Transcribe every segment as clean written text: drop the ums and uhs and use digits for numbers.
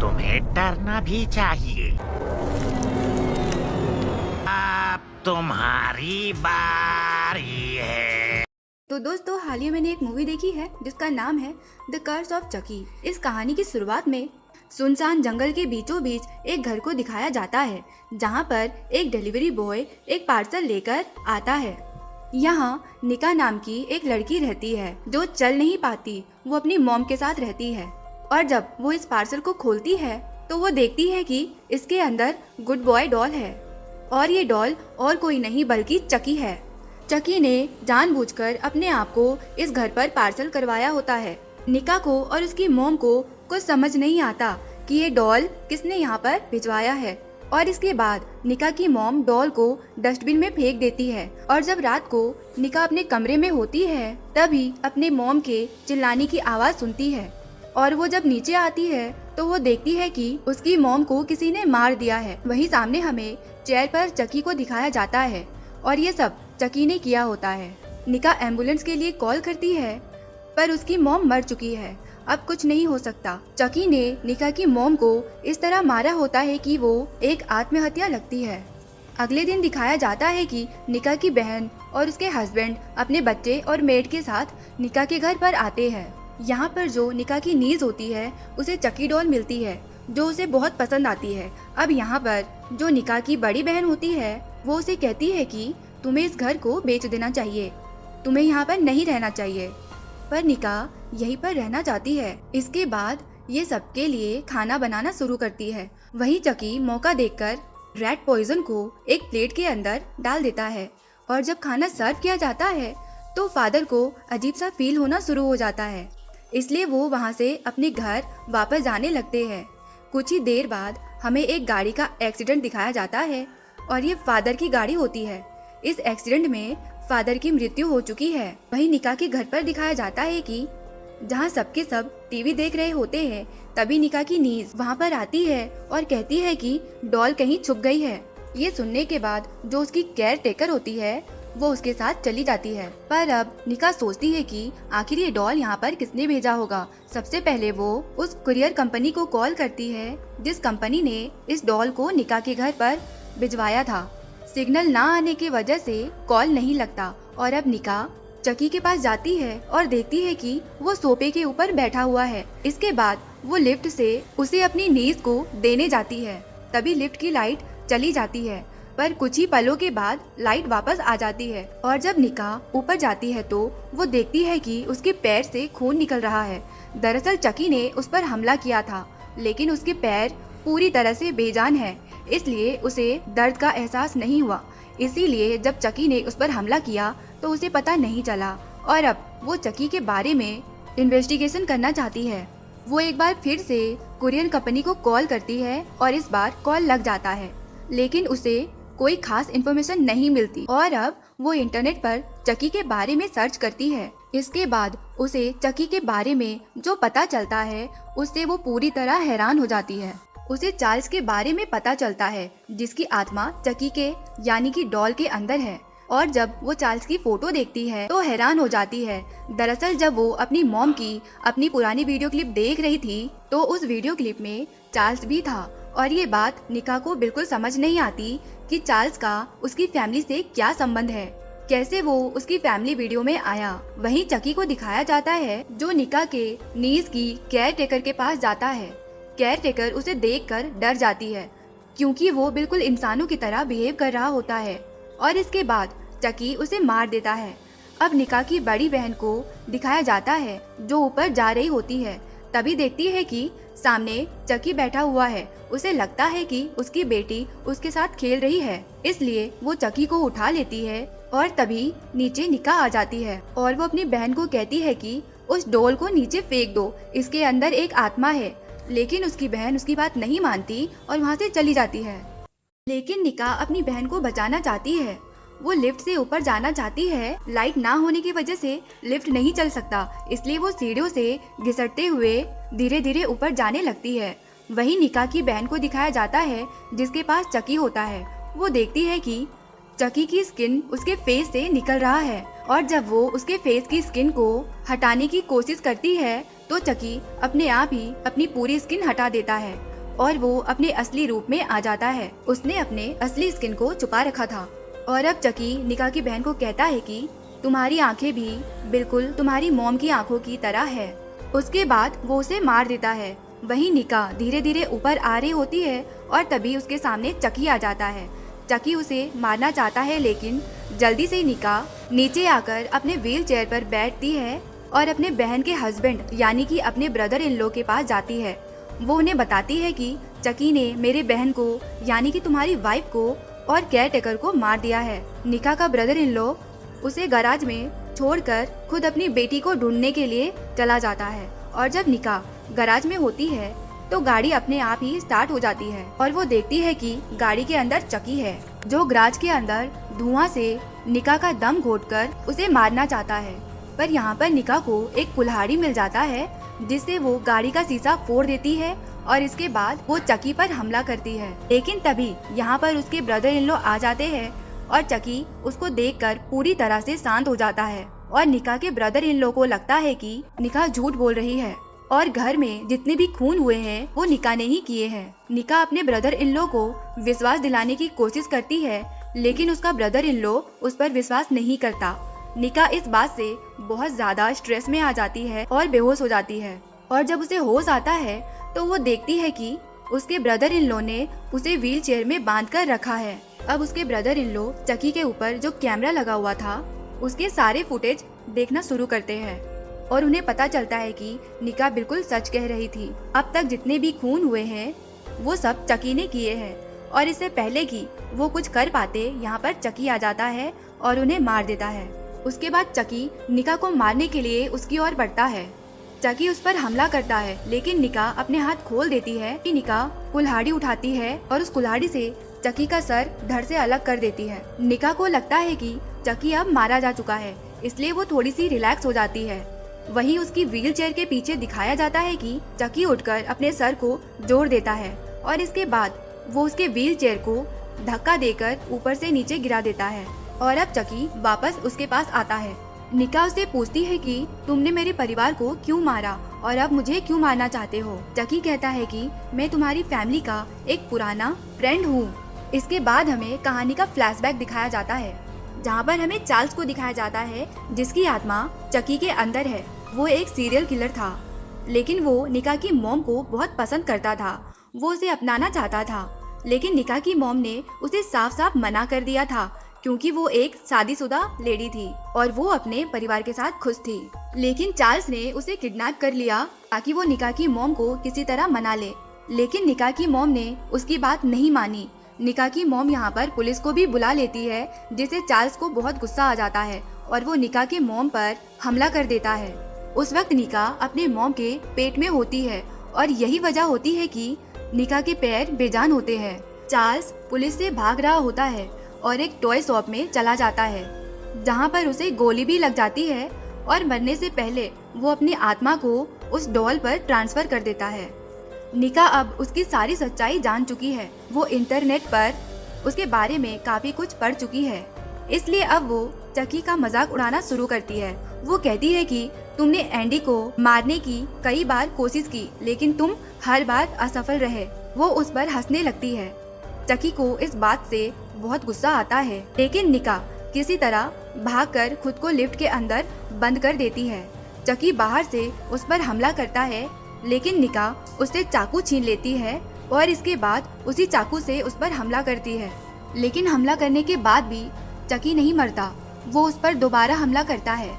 तुम्हें डरना भी चाहिए। अब तुम्हारी बारी है। तो दोस्तों, हाल ही में मैंने एक मूवी देखी है जिसका नाम है द कर्स ऑफ चकी। इस कहानी की शुरुआत में सुनसान जंगल के बीचों बीच एक घर को दिखाया जाता है जहां पर एक डिलीवरी बॉय एक पार्सल लेकर आता है। यहाँ निका नाम की एक लड़की रहती है जो चल नहीं पाती। वो अपनी मॉम के साथ रहती है और जब वो इस पार्सल को खोलती है तो वो देखती है कि इसके अंदर गुड बॉय डॉल है और ये डॉल और कोई नहीं बल्कि चकी है। चकी ने जानबूझकर अपने आप को इस घर पर पार्सल करवाया होता है। निका को और उसकी मॉम को कुछ समझ नहीं आता कि ये डॉल किसने यहाँ पर भिजवाया है और इसके बाद निका की मॉम डॉल को डस्टबिन में फेंक देती है। और जब रात को निका अपने कमरे में होती है तभी अपने मॉम के चिल्लाने की आवाज सुनती है और वो जब नीचे आती है तो वो देखती है कि उसकी मॉम को किसी ने मार दिया है। वहीं सामने हमें चेयर पर चकी को दिखाया जाता है और ये सब चकी ने किया होता है। निका एम्बुलेंस के लिए कॉल करती है पर उसकी मॉम मर चुकी है। अब कुछ नहीं हो सकता। चकी ने निका की मॉम को इस तरह मारा होता है कि वो एक आत्महत्या लगती है। अगले दिन दिखाया जाता है कि निका की बहन और उसके हस्बैंड अपने बच्चे और मेड के साथ निका के घर पर आते हैं। यहाँ पर जो निका की नीज होती है उसे चकी डॉल मिलती है जो उसे बहुत पसंद आती है। अब यहाँ पर जो निका की बड़ी बहन होती है वो उसे कहती है कि तुम्हें इस घर को बेच देना चाहिए, तुम्हें यहाँ पर नहीं रहना चाहिए। पर निका यहीं पर रहना चाहती है। इसके बाद ये सबके लिए खाना बनाना शुरू करती है। वहीं चकी मौका देखकर रेड पॉइजन को एक प्लेट के अंदर डाल देता है और जब खाना सर्व किया जाता है तो फादर को अजीब सा फील होना शुरू हो जाता है, इसलिए वो वहाँ से अपने घर वापस जाने लगते हैं। कुछ ही देर बाद हमें एक गाड़ी का एक्सीडेंट दिखाया जाता है और ये फादर की गाड़ी होती है। इस एक्सीडेंट में फादर की मृत्यु हो चुकी है। वहीं निका के घर पर दिखाया जाता है कि जहाँ सबके सब टीवी देख रहे होते हैं तभी निका की नीज वहाँ पर आती है और कहती है कि डॉल कहीं छुप गई है। ये सुनने के बाद जो उसकी केयर टेकर होती है वो उसके साथ चली जाती है। पर अब निका सोचती है कि आखिर ये डॉल यहाँ पर किसने भेजा होगा। सबसे पहले वो उस कुरियर कंपनी को कॉल करती है जिस कंपनी ने इस डॉल को निका के घर पर भिजवाया था। सिग्नल ना आने की वजह से कॉल नहीं लगता और अब निका चकी के पास जाती है और देखती है कि वो सोफे के ऊपर बैठा हुआ है। इसके बाद वो लिफ्ट से उसे अपनी नीज को देने जाती है। तभी लिफ्ट की लाइट चली जाती है पर कुछ ही पलों के बाद लाइट वापस आ जाती है और जब निका ऊपर जाती है तो वो देखती है कि उसके पैर से खून निकल रहा है। दरअसल चकी ने उस पर हमला किया था लेकिन उसके पैर पूरी तरह से बेजान है, इसलिए उसे दर्द का एहसास नहीं हुआ। इसीलिए जब चकी ने उस पर हमला किया तो उसे पता नहीं चला और अब वो चकी के बारे में इन्वेस्टिगेशन करना चाहती है। वो एक बार फिर से कुरियर कंपनी को कॉल करती है और इस बार कॉल लग जाता है लेकिन उसे कोई खास इन्फॉर्मेशन नहीं मिलती और अब वो इंटरनेट पर चकी के बारे में सर्च करती है। इसके बाद उसे चकी के बारे में जो पता चलता है उससे वो पूरी तरह हैरान हो जाती है। उसे चार्ल्स के बारे में पता चलता है जिसकी आत्मा चकी के यानी कि डॉल के अंदर है और जब वो चार्ल्स की फोटो देखती है तो हैरान हो जाती है। दरअसल जब वो अपनी मॉम की अपनी पुरानी वीडियो क्लिप देख रही थी तो उस वीडियो क्लिप में चार्ल्स भी था और ये बात निका को बिल्कुल समझ नहीं आती कि चार्ल्स का उसकी फैमिली से क्या संबंध है, कैसे वो उसकी फैमिली वीडियो में आया। वहीं चकी को दिखाया जाता है जो निका के नीज की केयर टेकर के पास जाता है। केयर टेकर उसे देखकर डर जाती है क्योंकि वो बिल्कुल इंसानों की तरह बिहेव कर रहा होता है और इसके बाद चकी उसे मार देता है। अब निका की बड़ी बहन को दिखाया जाता है जो ऊपर जा रही होती है। तभी देखती है कि सामने चकी बैठा हुआ है। उसे लगता है कि उसकी बेटी उसके साथ खेल रही है, इसलिए वो चकी को उठा लेती है और तभी नीचे निका आ जाती है और वो अपनी बहन को कहती है कि उस डॉल को नीचे फेंक दो, इसके अंदर एक आत्मा है। लेकिन उसकी बहन उसकी बात नहीं मानती और वहाँ से चली जाती है। लेकिन निका अपनी बहन को बचाना चाहती है। वो लिफ्ट से ऊपर जाना चाहती है। लाइट ना होने की वजह से लिफ्ट नहीं चल सकता, इसलिए वो सीढ़ियों से घिसटते हुए धीरे धीरे ऊपर जाने लगती है। वहीं निका की बहन को दिखाया जाता है जिसके पास चकी होता है। वो देखती है कि चकी की स्किन उसके फेस से निकल रहा है और जब वो उसके फेस की स्किन को हटाने की कोशिश करती है तो चकी अपने आप ही अपनी पूरी स्किन हटा देता है और वो अपने असली रूप में आ जाता है। उसने अपने असली स्किन को छुपा रखा था। और अब चकी निका की बहन को कहता है कि तुम्हारी आंखें भी बिल्कुल तुम्हारी मॉम की आंखों की तरह है। उसके बाद वो उसे मार देता है। वहीं निका धीरे धीरे ऊपर आ रही होती है और तभी उसके सामने चकी आ जाता है। चकी उसे मारना चाहता है, लेकिन जल्दी से निका नीचे आकर अपने व्हील चेयर पर बैठती है और अपने बहन के हस्बैंड यानी कि अपने ब्रदर इन लॉ के पास जाती है। वो उन्हें बताती है कि चकी ने मेरे बहन को यानी कि तुम्हारी वाइफ को और केयर टेकर को मार दिया है। निका का ब्रदर इन लॉ उसे गैराज में छोड़कर खुद अपनी बेटी को ढूंढने के लिए चला जाता है। और जब निका गैराज में होती है तो गाड़ी अपने आप ही स्टार्ट हो जाती है और वो देखती है कि गाड़ी के अंदर चकी है, जो गैराज के अंदर धुआं से निका का दम घोटकर उसे मारना चाहता है। पर यहाँ पर निका को एक कुल्हाड़ी मिल जाता है, जिससे वो गाड़ी का शीशा फोड़ देती है और इसके बाद वो चकी पर हमला करती है। लेकिन तभी यहाँ पर उसके ब्रदर इन लॉ आ जाते हैं और चकी उसको देखकर पूरी तरह से शांत हो जाता है। और निका के ब्रदर इन लॉ को लगता है कि निका झूठ बोल रही है और घर में जितने भी खून हुए हैं वो निका ने ही किए हैं। निका अपने ब्रदर इन लॉ को विश्वास दिलाने की कोशिश करती है, लेकिन उसका ब्रदर इन लॉ उस पर विश्वास नहीं करता। निका इस बात से बहुत ज्यादा स्ट्रेस में आ जाती है और बेहोश हो जाती है। और जब उसे होश आता है तो वो देखती है कि उसके ब्रदर इन लॉ ने उसे व्हील चेयर में बांध कर रखा है। अब उसके ब्रदर इन लॉ चकी के ऊपर जो कैमरा लगा हुआ था उसके सारे फुटेज देखना शुरू करते हैं और उन्हें पता चलता है कि निका बिल्कुल सच कह रही थी। अब तक जितने भी खून हुए हैं वो सब चकी ने किए हैं और इससे पहले कि वो कुछ कर पाते यहाँ पर चकी आ जाता है और उन्हें मार देता है। उसके बाद चकी निका को मारने के लिए उसकी ओर बढ़ता है। चकी उस पर हमला करता है, लेकिन निका अपने हाथ खोल देती है कि निका कुल्हाड़ी उठाती है और उस कुल्हाड़ी से चकी का सर धड़ से अलग कर देती है। निका को लगता है कि चकी अब मारा जा चुका है, इसलिए वो थोड़ी सी रिलैक्स हो जाती है। वहीं उसकी व्हील चेयर के पीछे दिखाया जाता है कि चकी उठकर अपने सर को जोड़ देता है और इसके बाद वो उसके व्हील चेयर को धक्का देकर ऊपर से नीचे गिरा देता है। और अब चकी वापस उसके पास आता है। निका उससे पूछती है कि तुमने मेरे परिवार को क्यों मारा और अब मुझे क्यों मारना चाहते हो। चकी कहता है कि मैं तुम्हारी फैमिली का एक पुराना फ्रेंड हूँ। इसके बाद हमें कहानी का फ्लैशबैक दिखाया जाता है, जहाँ पर हमें चार्ल्स को दिखाया जाता है, जिसकी आत्मा चकी के अंदर है। वो एक सीरियल किलर था, लेकिन वो निका की मॉम को बहुत पसंद करता था। वो उसे अपनाना चाहता था, लेकिन निका की मॉम ने उसे साफ साफ मना कर दिया था, क्योंकि वो एक शादीशुदा लेडी थी और वो अपने परिवार के साथ खुश थी। लेकिन चार्ल्स ने उसे किडनैप कर लिया ताकि वो निका की मॉम को किसी तरह मना ले, लेकिन निका की मॉम ने उसकी बात नहीं मानी। निका की मॉम यहाँ पर पुलिस को भी बुला लेती है, जिससे चार्ल्स को बहुत गुस्सा आ जाता है और वो निका के मॉम पर हमला कर देता है। उस वक्त निका अपने मॉम के पेट में होती है और यही वजह होती है कि निका के पैर बेजान होते हैं। चार्ल्स पुलिस से भाग रहा होता है और एक टॉय शॉप में चला जाता है, जहाँ पर उसे गोली भी लग जाती है और मरने से पहले वो अपनी आत्मा को उस डॉल पर ट्रांसफर कर देता है। निका अब उसकी सारी सच्चाई जान चुकी है। वो इंटरनेट पर उसके बारे में काफी कुछ पढ़ चुकी है, इसलिए अब वो चकी का मजाक उड़ाना शुरू करती है। वो कहती है कि तुमने एंडी को मारने की कई बार कोशिश की, लेकिन तुम हर बार असफल रहे। वो उस पर हंसने लगती है। चकी को इस बात से बहुत गुस्सा आता है, लेकिन निका किसी तरह भागकर खुद को लिफ्ट के अंदर बंद कर देती है। चकी बाहर से उस पर हमला करता है, लेकिन निका उससे चाकू छीन लेती है और इसके बाद उसी चाकू से उस पर हमला करती है। लेकिन हमला करने के बाद भी चकी नहीं मरता, वो उस पर दोबारा हमला करता है।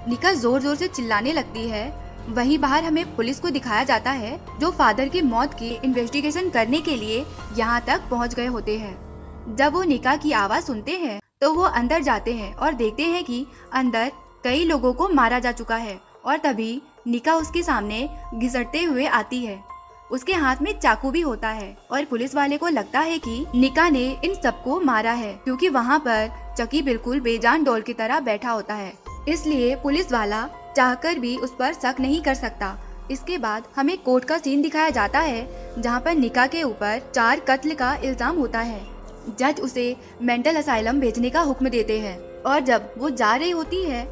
निका जोर जोर से चिल्लाने लगती है। वहीं बाहर हमें पुलिस को दिखाया जाता है, जो फादर की मौत की इन्वेस्टिगेशन करने के लिए यहाँ तक पहुँच गए होते हैं। जब वो निका की आवाज़ सुनते हैं तो वो अंदर जाते हैं और देखते हैं कि अंदर कई लोगों को मारा जा चुका है। और तभी निका उसके सामने घिसटते हुए आती है। उसके हाथ में चाकू भी होता है और पुलिस वाले को लगता है कि निका ने इन सबको मारा है, क्योंकि वहाँ पर चकी बिल्कुल बेजान डॉल की तरह बैठा होता है। इसलिए पुलिस वाला चाहकर भी उस पर शक नहीं कर सकता। इसके बाद हमें कोर्ट का सीन दिखाया जाता है, जहाँ पर निका के ऊपर 4 कत्ल का इल्जाम होता है। जज उसे मेंटल असाइलम भेजने का हुक्म देते हैं और जब वो जा रही होती है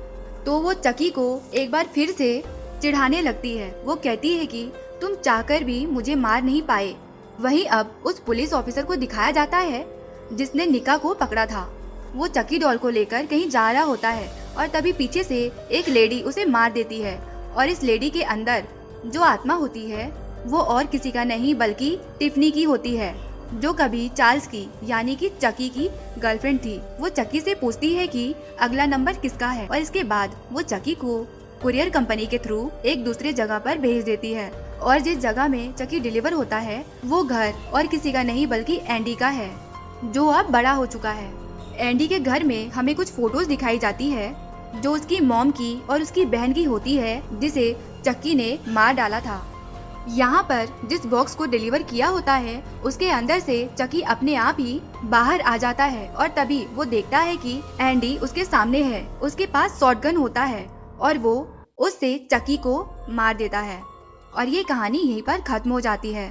तो वो चकी को एक बार फिर से चिढ़ाने लगती है। वो कहती है कि तुम चाहकर भी मुझे मार नहीं पाए, वहीं अब उस पुलिस ऑफिसर को दिखाया जाता है जिसने निका को पकड़ा था। वो चकी डॉल को लेकर कहीं जा रहा होता है और तभी पीछे से एक लेडी उसे मार देती है और इस लेडी के अंदर जो आत्मा होती है वो और किसी का नहीं बल्कि टिफनी की होती है, जो कभी चार्ल्स की यानी कि चकी की गर्लफ्रेंड थी। वो चकी से पूछती है कि अगला नंबर किसका है और इसके बाद वो चकी को कुरियर कंपनी के थ्रू एक दूसरे जगह पर भेज देती है और जिस जगह में चकी डिलीवर होता है वो घर और किसी का नहीं बल्कि एंडी का है, जो अब बड़ा हो चुका है। एंडी के घर में हमें कुछ फोटोज दिखाई जाती है जो उसकी मॉम की और उसकी बहन की होती है जिसे चक्की ने मार डाला था। यहाँ पर जिस बॉक्स को डिलीवर किया होता है उसके अंदर से चकी अपने आप ही बाहर आ जाता है और तभी वो देखता है कि एंडी उसके सामने है। उसके पास शॉटगन होता है और वो उससे चकी को मार देता है और ये कहानी यहीं पर खत्म हो जाती है।